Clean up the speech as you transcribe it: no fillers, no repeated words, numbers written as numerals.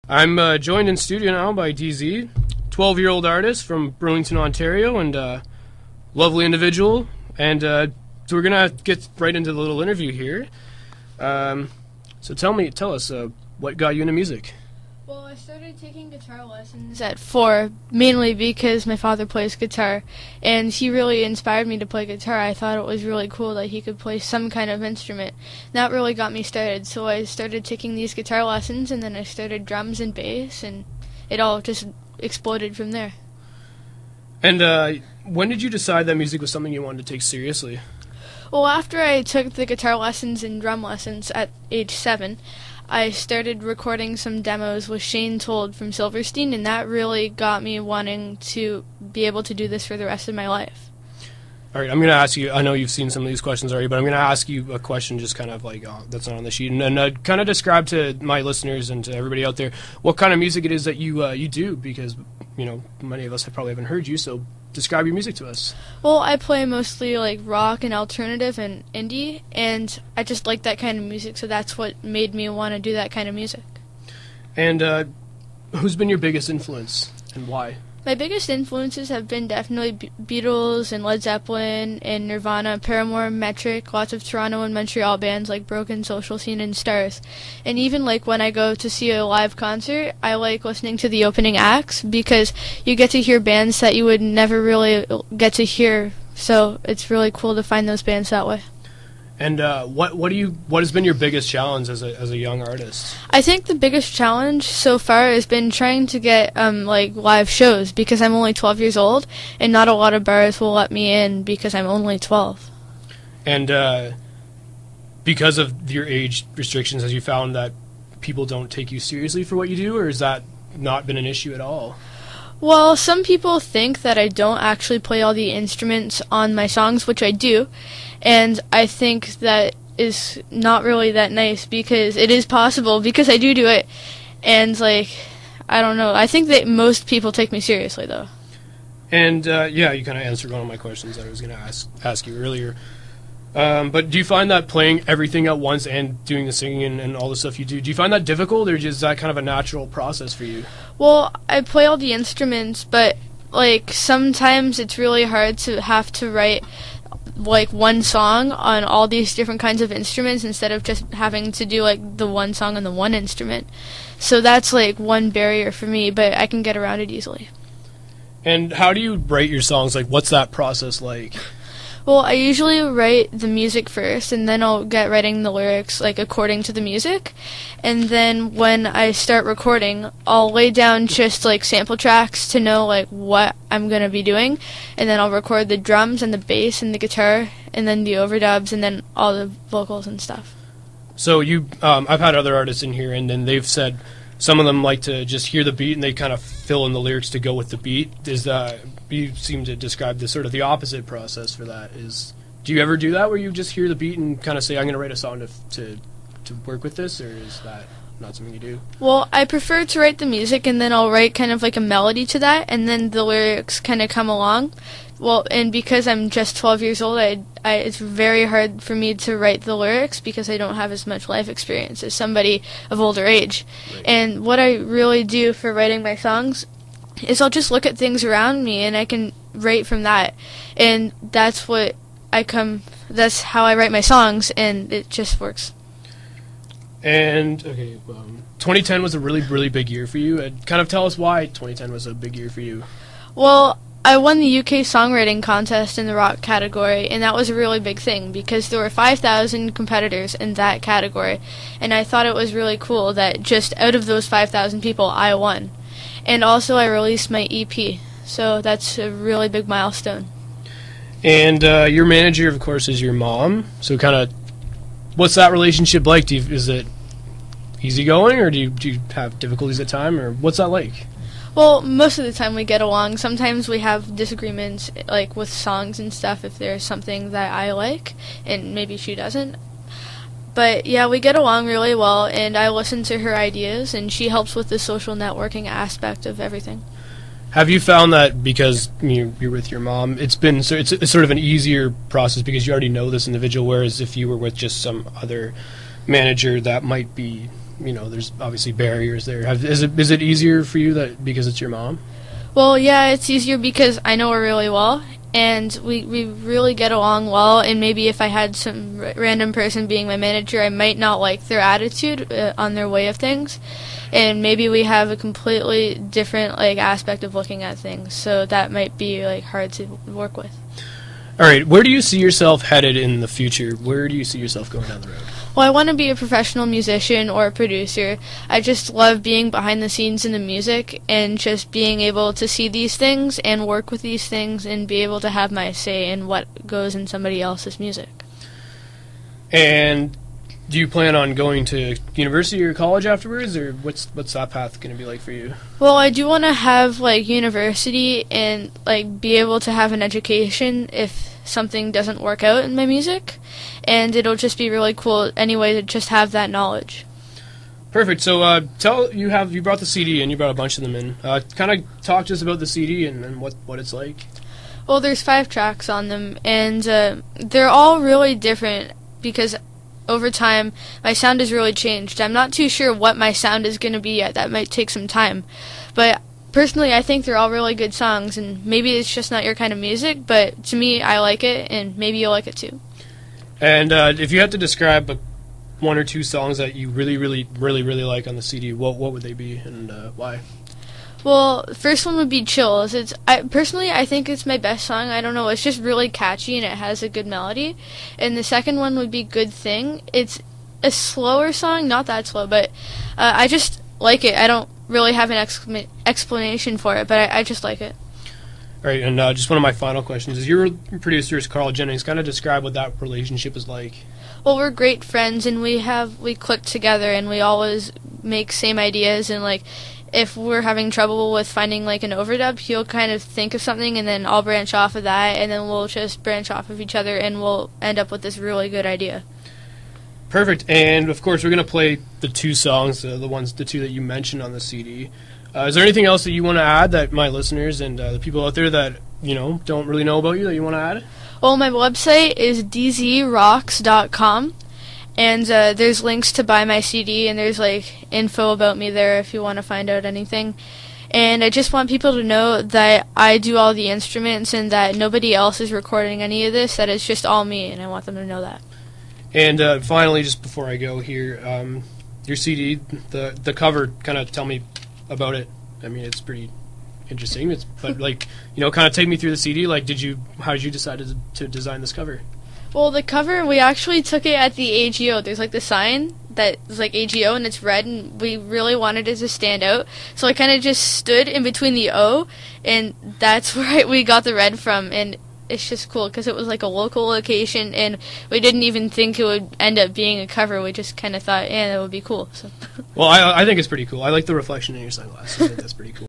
I'm joined in studio now by DZ, 12-year-old artist from Burlington, Ontario, and lovely individual. And so we're gonna get right into the little interview here. So tell us, what got you into music? Well, I started taking guitar lessons at 4, mainly because my father plays guitar, and he really inspired me to play guitar. I thought it was really cool that he could play some kind of instrument. That really got me started, so I started taking these guitar lessons, and then I started drums and bass, and it all just exploded from there. And when did you decide that music was something you wanted to take seriously? Well, after I took the guitar lessons and drum lessons at age 7, I started recording some demos with Shane Told from Silverstein, and that really got me wanting to be able to do this for the rest of my life. All right, I'm going to ask you, I know you've seen some of these questions already, but I'm going to ask you a question just kind of like that's not on the sheet, and kind of describe to my listeners and to everybody out there what kind of music it is that you do, because, you know, many of us probably haven't heard you, so describe your music to us. Well, I play mostly like rock and alternative and indie, and I just like that kind of music, so that's what made me want to do that kind of music. And who's been your biggest influence, and why? My biggest influences have been definitely Beatles and Led Zeppelin and Nirvana, Paramore, Metric, lots of Toronto and Montreal bands like Broken, Social Scene, and Stars. And even like when I go to see a live concert, I like listening to the opening acts because you get to hear bands that you would never really get to hear. So it's really cool to find those bands that way. And what has been your biggest challenge as a young artist? I think the biggest challenge so far has been trying to get like live shows, because I'm only 12 years old and not a lot of bars will let me in because I'm only 12. And because of your age restrictions, have you found that people don't take you seriously for what you do, or has that not been an issue at all? Well, some people think that I don't actually play all the instruments on my songs, which I do, and I think that is not really that nice, because it is possible, because I do it, and like, I don't know, I think that most people take me seriously, though. And yeah, you kind of answered one of my questions that I was going to ask you earlier. But do you find that playing everything at once and doing the singing and all the stuff you do you find that difficult, or is that kind of a natural process for you? Well, I play all the instruments, but like sometimes it's really hard to have to write like one song on all these different kinds of instruments instead of just having to do like the one song on the one instrument. So that's like one barrier for me, but I can get around it easily. And how do you write your songs? Like, what's that process like? Well, I usually write the music first, and then I'll get writing the lyrics, like, according to the music. And then when I start recording, I'll lay down just, like, sample tracks to know, like, what I'm going to be doing. And then I'll record the drums and the bass and the guitar, and then the overdubs, and then all the vocals and stuff. So I've had other artists in here, and then they've said some of them like to just hear the beat, and they kind of fill in the lyrics to go with the beat. You seem to describe the sort of the opposite process for that. Do you ever do that, where you just hear the beat and kind of say, I'm going to write a song to work with this, or is that not something you do? Well, I prefer to write the music, and then I'll write kind of like a melody to that, and then the lyrics kind of come along. Well, and because I'm just 12 years old, it's very hard for me to write the lyrics because I don't have as much life experience as somebody of older age. Right. And what I really do for writing my songs is I'll just look at things around me and I can write from that. And that's how I write my songs, and it just works. And, okay, 2010 was a really, really big year for you. Kind of tell us why 2010 was a big year for you. Well, I won the UK songwriting contest in the rock category, and that was a really big thing because there were 5,000 competitors in that category, and I thought it was really cool that just out of those 5,000 people, I won. And also I released my EP, so that's a really big milestone. And your manager, of course, is your mom, so kind of, what's that relationship like? Is it easygoing, or do you have difficulties at times, or what's that like? Well, most of the time we get along. Sometimes we have disagreements, like with songs and stuff, if there's something that I like and maybe she doesn't. But yeah, we get along really well, and I listen to her ideas, and she helps with the social networking aspect of everything. Have you found that because you're with your mom, it's sort of an easier process because you already know this individual, whereas if you were with just some other manager, that might be there's obviously barriers there. Is it easier for you that because it's your mom? Well, yeah, it's easier because I know her really well, and we really get along well, and maybe if I had some random person being my manager, I might not like their attitude on their way of things, and maybe we have a completely different aspect of looking at things, so that might be hard to work with. All right, where do you see yourself headed in the future? Where do you see yourself going down the road? Well, I want to be a professional musician or a producer. I just love being behind the scenes in the music and just being able to see these things and work with these things and be able to have my say in what goes in somebody else's music. And do you plan on going to university or college afterwards, or what's that path going to be like for you? Well, I do want to have university and be able to have an education if something doesn't work out in my music, and it'll just be really cool anyway to just have that knowledge. Perfect. So you brought the CD and you brought a bunch of them in. Kind of talk to us about the CD and what it's like. Well, there's 5 tracks on them, and they're all really different because over time my sound has really changed. I'm not too sure what my sound is going to be yet. That might take some time, but personally, I think they're all really good songs, and maybe it's just not your kind of music, but to me, I like it, and maybe you'll like it too. And if you had to describe 1 or 2 songs that you really like on the CD, what would they be, and why? Well, the first one would be Chills. Personally, I think it's my best song. I don't know, it's just really catchy, and it has a good melody. And the second one would be Good Thing. It's a slower song, not that slow, but I just like it. I don't really have an explanation for it, but I just like it. All right, and just one of my final questions is: your producer is Carl Jennings. Kind of describe what that relationship is like. Well, we're great friends, and we click together, and we always make same ideas. And if we're having trouble with finding an overdub, he'll kind of think of something, and then I'll branch off of that, and then we'll just branch off of each other, and we'll end up with this really good idea. Perfect. And of course, we're going to play the 2 songs, the 2 that you mentioned on the CD. Is there anything else that you want to add that my listeners and the people out there that don't really know about you that you want to add? Well, my website is dzrocks.com, and there's links to buy my CD, and there's info about me there if you want to find out anything. And I just want people to know that I do all the instruments and that nobody else is recording any of this, that it's just all me, and I want them to know that. And finally, just before I go here, your CD, the cover, kind of tell me about it. I mean, it's pretty interesting. But kind of take me through the CD. How did you decide to design this cover? Well, the cover, we actually took it at the AGO. There's the sign that is AGO, and it's red, and we really wanted it to stand out. So I kind of just stood in between the O, and that's where we got the red from. And it's just cool because it was a local location, and we didn't even think it would end up being a cover. We just kind of thought, yeah, that would be cool. So. Well, I think it's pretty cool. I like the reflection in your sunglasses. I think that's pretty cool.